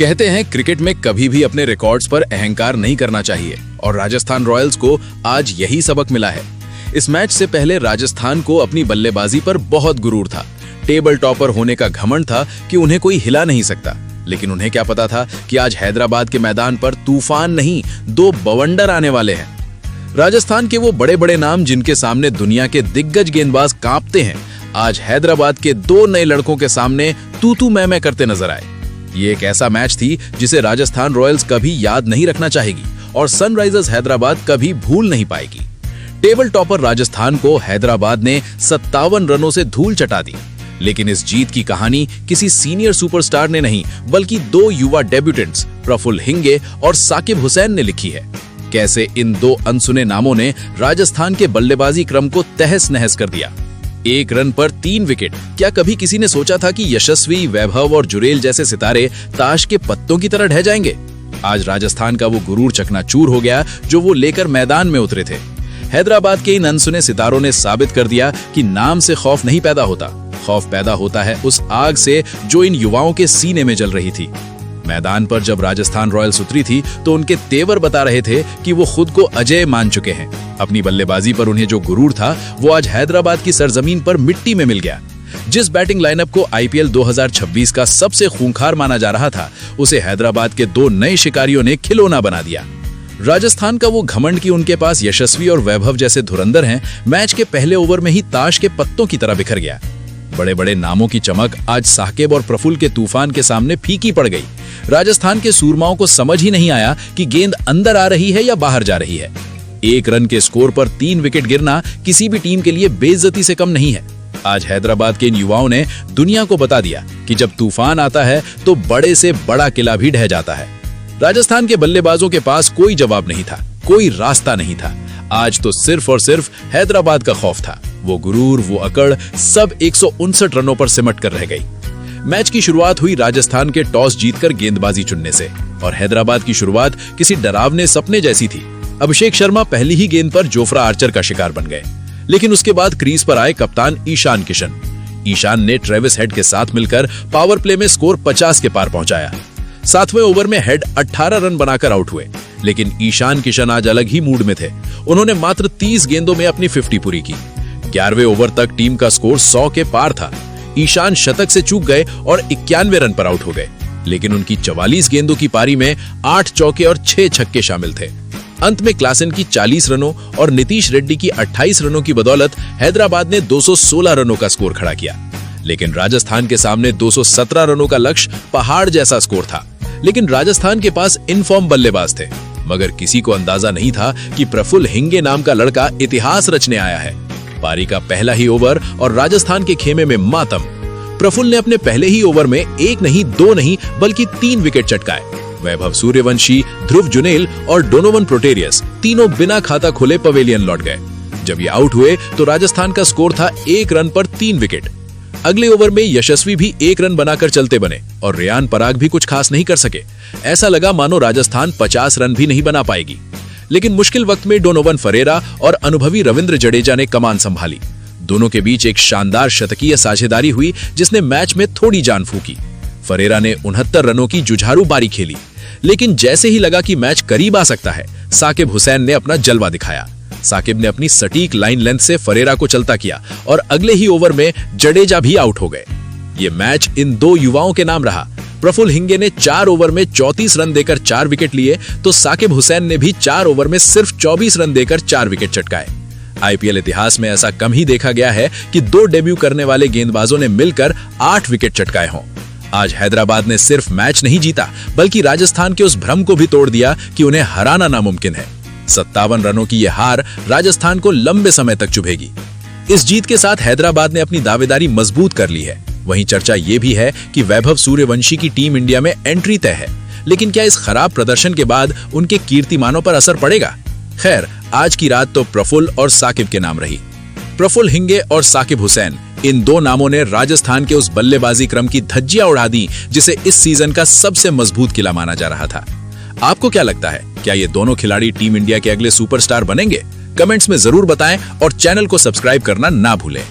कहते हैं क्रिकेट में कभी भी अपने रिकॉर्ड्स पर अहंकार नहीं करना चाहिए और राजस्थान रॉयल्स को आज यही सबक मिला है। इस मैच से पहले राजस्थान को अपनी बल्लेबाजी पर बहुत गुरूर था। टेबल टॉपर होने का घमंड था कि उन्हें कोई हिला नहीं सकता। लेकिन उन्हें क्या पता था कि आज हैदराबाद के मैदान पर तूफान नहीं, दो बवंडर आने वाले हैं। राजस्थान के वो बड़े बड़े नाम जिनके सामने दुनिया के दिग्गज गेंदबाज कांपते हैं, आज हैदराबाद के दो नए लड़कों के सामने तू मैं करते नजर आए। ये एक ऐसा मैच थी जिसे राजस्थान रॉयल्स कभी याद नहीं रखना चाहेगी और सनराइजर्स हैदराबाद कभी भूल नहीं पाएगी। टेबल टॉपर राजस्थान को हैदराबाद ने 57 रनों से धूल चटा दी। लेकिन इस जीत की कहानी किसी सीनियर सुपरस्टार ने नहीं, बल्कि दो युवा डेब्यूटेंट्स प्रफुल्ल हिंगे और साकिब हुसैन ने लिखी है। कैसे इन दो अनसुने नामों ने राजस्थान के बल्लेबाजी क्रम को तहस नहस कर दिया। 1 रन पर 3 विकेट। क्या कभी किसी ने सोचा था कि यशस्वी, वैभव और जुरेल जैसे सितारे ताश के पत्तों की तरह ढह जाएंगे? आज राजस्थान का वो गुरूर चकनाचूर हो गया जो वो लेकर मैदान में उतरे थे। हैदराबाद के इन अनसुने सितारों ने साबित कर दिया कि नाम से खौफ नहीं पैदा होता, खौफ पैदा होता है उस आग से जो इन युवाओं के सीने में जल रही थी। मैदान पर जब राजस्थान रॉयल्स उतरी थी तो उनके तेवर बता रहे थे कि वो खुद को अजय मान चुके हैं। अपनी बल्लेबाजी पर उन्हें जो गुरूर था वो आज हैदराबाद की सरजमीन पर मिट्टी में मिल गया। जिस बैटिंग लाइनअप को आईपीएल 2026 का सबसे खूंखार माना जा रहा था, उसे हैदराबाद के दो नए शिकारियों ने खिलौना बना दिया। राजस्थान का वो घमंड कि उनके पास यशस्वी और वैभव जैसे धुरंधर हैं, मैच के पहले ओवर में ही ताश के पत्तों की तरह बिखर गया। बड़े बड़े नामों की चमक आज साकिब और प्रफुल्ल के तूफान के सामने फीकी पड़ गई। राजस्थान के सूरमाओं को समझ ही नहीं आया कि गेंद अंदर आ रही है या बाहर जा रही है। 1 रन के स्कोर पर 3 विकेट गिरना किसी भी टीम के लिए बेइज्जती से कम नहीं है। आज हैदराबाद के इन युवाओं ने दुनिया को बता दिया कि जब तूफान आता है तो बड़े से बड़ा किला भी ढह जाता है। राजस्थान के बल्लेबाजों के पास कोई जवाब नहीं था, कोई रास्ता नहीं था। आज तो सिर्फ और सिर्फ हैदराबाद का खौफ था। वो गुरूर, वो अकड़ सब 159 रनों पर सिमट कर रह गई। मैच की शुरुआत हुई राजस्थान के टॉस जीतकर गेंदबाजी चुनने से और हैदराबाद की शुरुआत किसी डरावने सपने जैसी थी। अभिषेक शर्मा पहली ही गेंद पर जोफ्रा आर्चर का शिकार बन गए। लेकिन उसके बाद क्रीज पर आए कप्तान ईशान किशन। ईशान ने ट्रेविस हेड के साथ मिलकर पावर प्ले में स्कोर 50 के पार पहुंचाया। 7वें ओवर में हेड 18 रन बनाकर आउट हुए। लेकिन ईशान किशन आज अलग ही मूड में थे। उन्होंने मात्र 30 गेंदों में अपनी 50 पूरी की। 11वें ओवर तक टीम का स्कोर 100 के पार था। ईशान शतक से चूक गए और 91 रन पर आउट हो गए। लेकिन उनकी 44 गेंदों की पारी में 8 चौके और 6 छक्के शामिल थे। अंत में क्लासन की 40 रनों और नीतीश रेड्डी की 28 रनों की बदौलत हैदराबाद ने 216 रनों का स्कोर खड़ा किया। लेकिन राजस्थान के सामने 217 रनों का लक्ष्य पहाड़ जैसा स्कोर था। लेकिन राजस्थान के पास इनफॉर्म बल्लेबाज थे, मगर किसी को अंदाजा नहीं था कि प्रफुल्ल हिंगे नाम का लड़का इतिहास रचने आया है। पारी का पहला ही ओवर और राजस्थान के खेमे में मातम। प्रफुल्ल ने अपने पहले ही ओवर में 1 नहीं, 2 नहीं, बल्कि 3 विकेट चटकाए। वैभव सूर्यवंशी, ध्रुव जुनेल और डोनोवन प्रोटेरियस तीनों बिना खाता खुले पवेलियन लौट गए। जब ये आउट हुए तो राजस्थान का स्कोर था 1 रन पर 3 विकेट। अगले ओवर में यशस्वी भी 1 रन बनाकर चलते बने और रेयान पराग भी कुछ खास नहीं कर सके। ऐसा लगा मानो राजस्थान 50 रन भी नहीं बना पाएगी। लेकिन मुश्किल वक्त में डोनोवन फरेरा और अनुभवी रविंद्र जडेजा ने कमान संभाली। दोनों के बीच एक शानदार शतकीय साझेदारी हुई जिसने मैच में थोड़ी जान फूकी। फरेरा ने 69 रनों की जुझारू पारी खेली। लेकिन जैसे ही लगा कि मैच करीब आ सकता है, साकिब हुसैन ने अपना जलवा दिखाया। साकिब ने अपनी सटीक लाइन लेंथ से फरेरा को चलता किया और अगले ही ओवर में जडेजा भी आउट हो गए। ये मैच इन दो युवाओं के नाम रहा। प्रफुल्ल हिंगे ने 4 ओवर में 34 रन देकर 4 विकेट लिए तो साकिब हुसैन ने भी 4 ओवर में सिर्फ 24 रन देकर 4 विकेट चटकाए। आईपीएल इतिहास में ऐसा कम ही देखा गया है कि 2 डेब्यू करने वाले गेंदबाजों ने मिलकर 8 विकेट चटकाए हों। आज हैदराबाद ने सिर्फ मैच नहीं जीता, बल्कि राजस्थान के उस भ्रम को भी तोड़ दिया कि उन्हें हराना नामुमकिन है। 57 रनों की यह हार राजस्थान को लंबे समय तक चुभेगी। इस जीत के साथ हैदराबाद ने अपनी दावेदारी मजबूत कर ली है। वहीं चर्चा यह भी है कि वैभव सूर्यवंशी की टीम इंडिया में एंट्री तय है। लेकिन क्या इस खराब प्रदर्शन के बाद उनके कीर्तिमानों पर असर पड़ेगा? खैर, आज की रात तो प्रफुल्ल और साकिब के नाम रही। प्रफुल्ल हिंगे और साकिब हुसैन, इन 2 नामों ने राजस्थान के उस बल्लेबाजी क्रम की धज्जियां उड़ा दी जिसे इस सीजन का सबसे मजबूत किला माना जा रहा था। आपको क्या लगता है, क्या ये दोनों खिलाड़ी टीम इंडिया के अगले सुपरस्टार बनेंगे? कमेंट्स में जरूर बताएं और चैनल को सब्सक्राइब करना ना भूलें।